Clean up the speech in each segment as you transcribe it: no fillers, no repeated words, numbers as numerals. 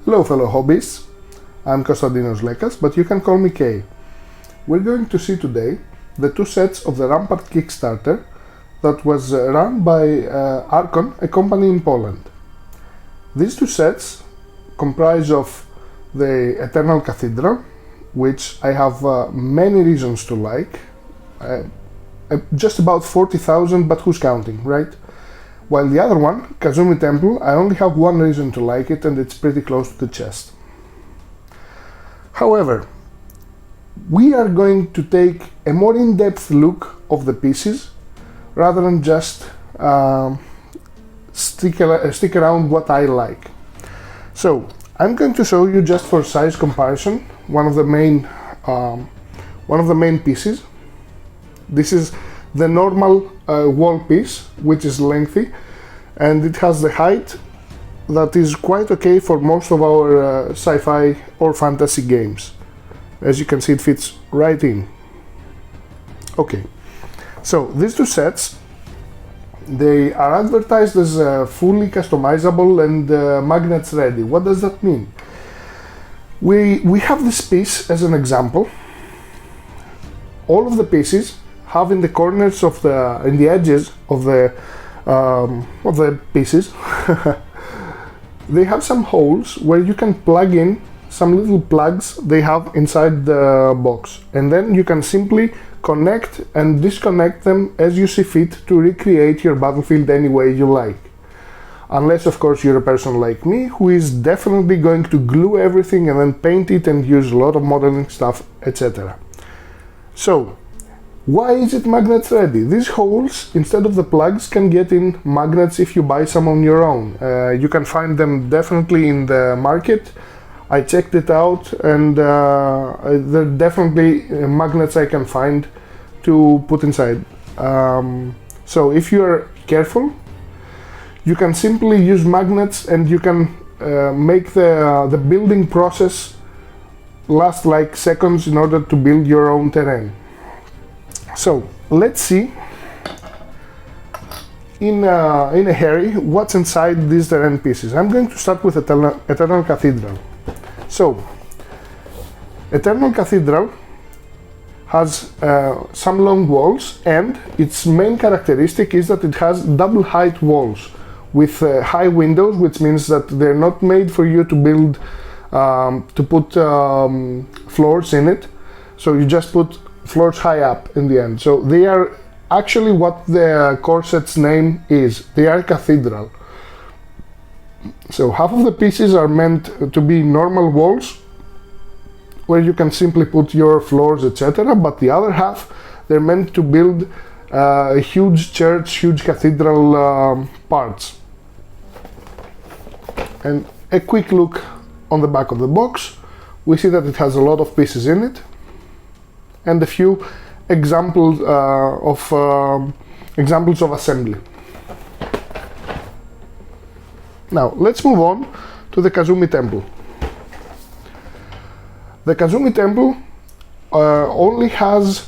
Hello fellow hobbyists, I'm Konstantinos, but you can call me K. We're going to see today the two sets of the Rampart Kickstarter that was run by Arkon, a company in Poland. These two sets comprise of the Eternal Cathedral, which I have many reasons to like, just about 40,000, but who's counting, right? While the other one, Kazumi Temple, I only have one reason to like it, and it's pretty close to the chest. However, we are going to take a more in-depth look of the pieces rather than just stick around what I like. So I'm going to show you, just for size comparison, one of the main pieces. This is the normal wall piece, which is lengthy, and it has the height that is quite okay for most of our sci-fi or fantasy games. As you can see, it fits right in. Okay, so these two sets, they are advertised as fully customizable and magnets ready. What does that mean? We have this piece as an example. All of the pieces have in the corners of in the edges of the pieces they have some holes where you can plug in some little plugs they have inside the box, and then you can simply connect and disconnect them as you see fit to recreate your battlefield any way you like. Unless, of course, you're a person like me who is definitely going to glue everything and then paint it and use a lot of modeling stuff, etc. So, why is it magnets ready? These holes, instead of the plugs, can get in magnets if you buy some on your own. You can find them definitely in the market. I checked it out, and there are definitely magnets I can find to put inside. So if you're careful, you can simply use magnets, and you can make the building process last like seconds in order to build your own terrain. So let's see in a hurry what's inside these terrain pieces. I'm going to start with Eternal Cathedral. So Eternal Cathedral has some long walls, and its main characteristic is that it has double height walls with high windows, which means that they're not made for you to build to put floors in it. So you just put floors high up in the end. So they are actually what the core set's name is. They are cathedral. So half of the pieces are meant to be normal walls where you can simply put your floors, etc. But the other half, they're meant to build a huge church, huge cathedral parts. And a quick look on the back of the box, we see that it has a lot of pieces in it, and a few examples of assembly. Now let's move on to the Kazumi Temple. The Kazumi Temple only has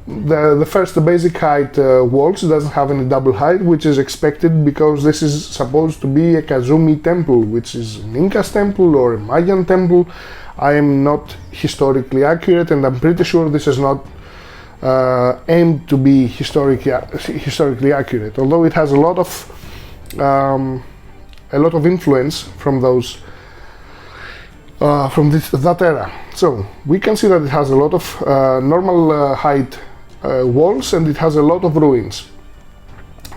the basic height walls. It doesn't have any double height, which is expected because this is supposed to be a Kazumi temple, which is an Inca's temple or a Mayan temple. I am not historically accurate, and I'm pretty sure this is not aimed to be historically accurate, although it has a lot of influence from those that era. So we can see that it has a lot of normal height walls, and it has a lot of ruins.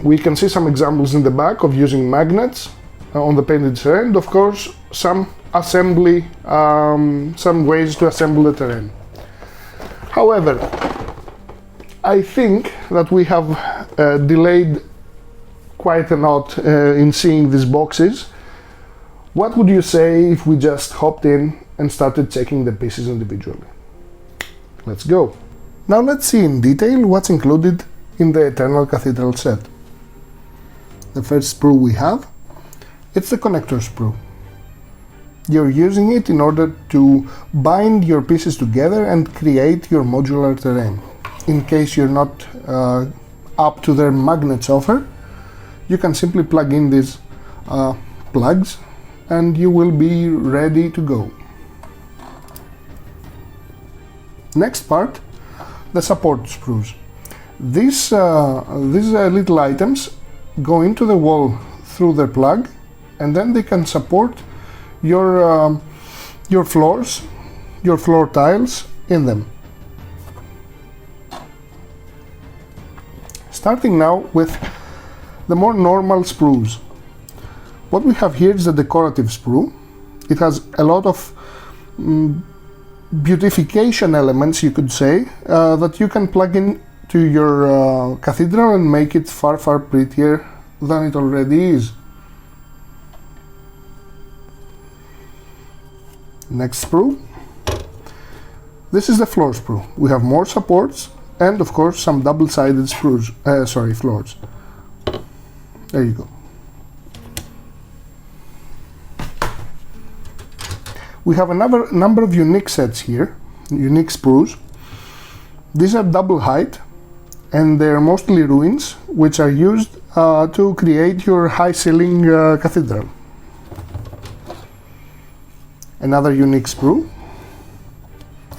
We can see some examples in the back of using magnets on the painted terrain, and of course some assembly, some ways to assemble the terrain. However, I think that we have delayed quite a lot in seeing these boxes. What would you say if we just hopped in and started checking the pieces individually? Let's go. Now let's see in detail what's included in the Eternal Cathedral set. The first sprue we have, it's the connector sprue. You're using it in order to bind your pieces together and create your modular terrain. In case you're not up to their magnets offer, you can simply plug in these plugs and you will be ready to go. Next part, the support sprues. These little items go into the wall through their plug, and then they can support your floors, your floor tiles in them. Starting now with the more normal sprues. What we have here is the decorative sprue. It has a lot of beautification elements, you could say, that you can plug in to your cathedral and make it far prettier than it already is. Next sprue. This is the floor sprue. We have more supports and of course some double-sided sprues, floors. There you go. We have another number of unique sets here, unique sprues. These are double height and they're mostly ruins, which are used to create your high ceiling cathedral. Another unique sprue.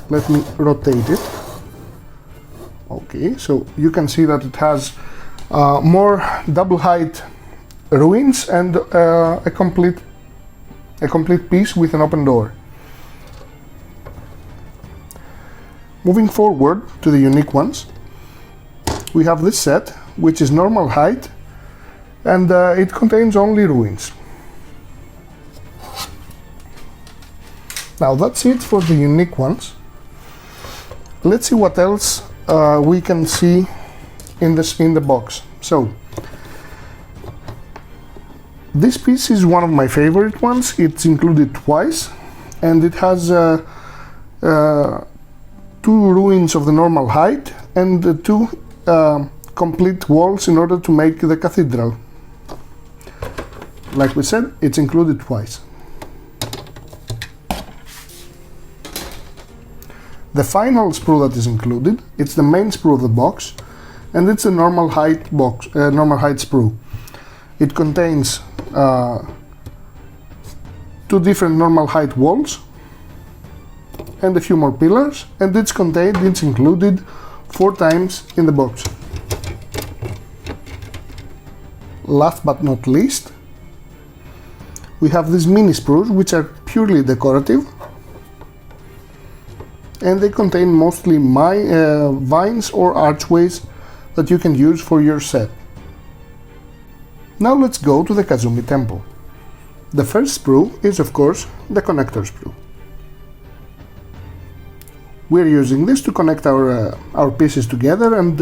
Let me rotate it. Okay, so you can see that it has more double height ruins and a complete piece with an open door. Moving forward to the unique ones, we have this set, which is normal height, and it contains only ruins. Now that's it for the unique ones. Let's see what else we can see in the box. So this piece is one of my favorite ones. It's included twice, and it has two ruins of the normal height and two complete walls in order to make the cathedral. Like we said, it's included twice. The final sprue that is included, it's the main sprue of the box, and it's a normal height sprue. It contains two different normal height walls and a few more pillars, and it's included 4 times in the box. Last but not least, we have these mini sprues, which are purely decorative, and they contain mostly vines or archways that you can use for your set. Now let's go to the Kazumi Temple. The first sprue is of course the connector sprue. We're using this to connect our pieces together, and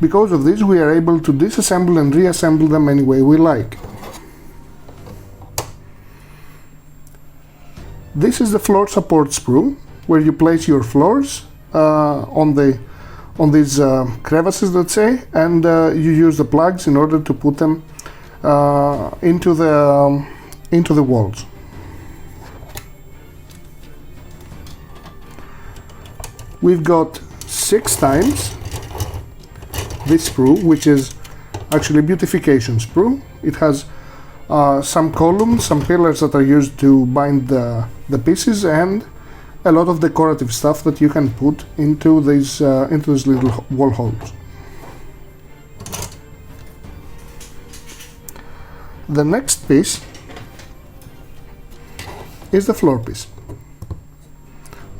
because of this we are able to disassemble and reassemble them any way we like. This is the floor support sprue, where you place your floors on these crevices, let's say, and you use the plugs in order to put them into the walls. We've got 6 times this sprue, which is actually a beautification sprue. It has some columns, some pillars that are used to bind the pieces, and a lot of decorative stuff that you can put into these little wall holes. The next piece is the floor piece.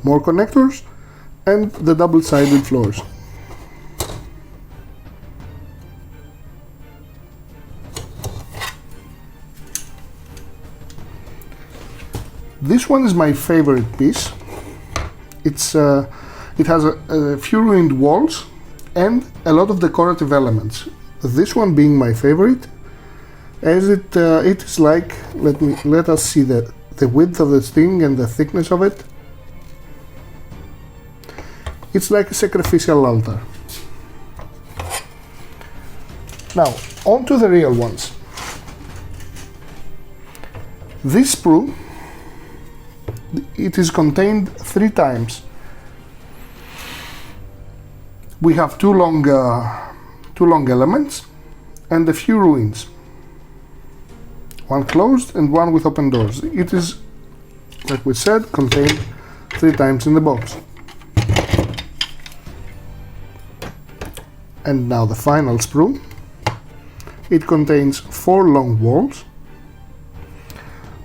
More connectors and the double-sided floors. This one is my favorite piece. It has a few ruined walls and a lot of decorative elements. This one being my favorite, as it is like, let us see the width of this thing and the thickness of it. It's like a sacrificial altar. Now, on to the real ones. This sprue, it is contained 3 times. We have two long elements and a few ruins. one closed and one with open doors. It is, like we said, contained 3 times in the box. And now the final sprue. It contains 4 long walls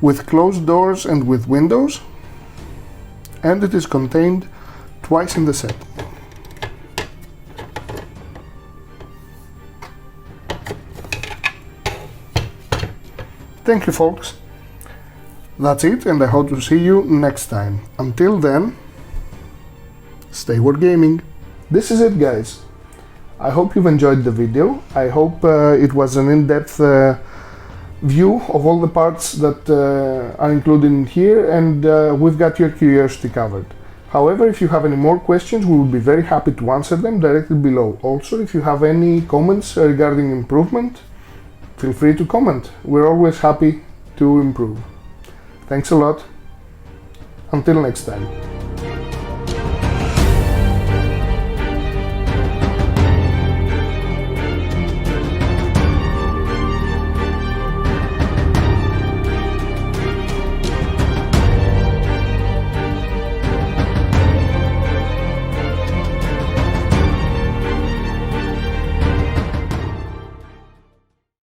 with closed doors and with windows, and it is contained twice in the set. Thank you, folks. That's it, and I hope to see you next time. Until then, stay wargaming. This is it, guys. I hope you've enjoyed the video. I hope it was an in-depth view of all the parts that are included in here, and we've got your curiosity covered. However, if you have any more questions, we will be very happy to answer them directly below. Also, if you have any comments regarding improvement, feel free to comment. We're always happy to improve. Thanks a lot. Until next time.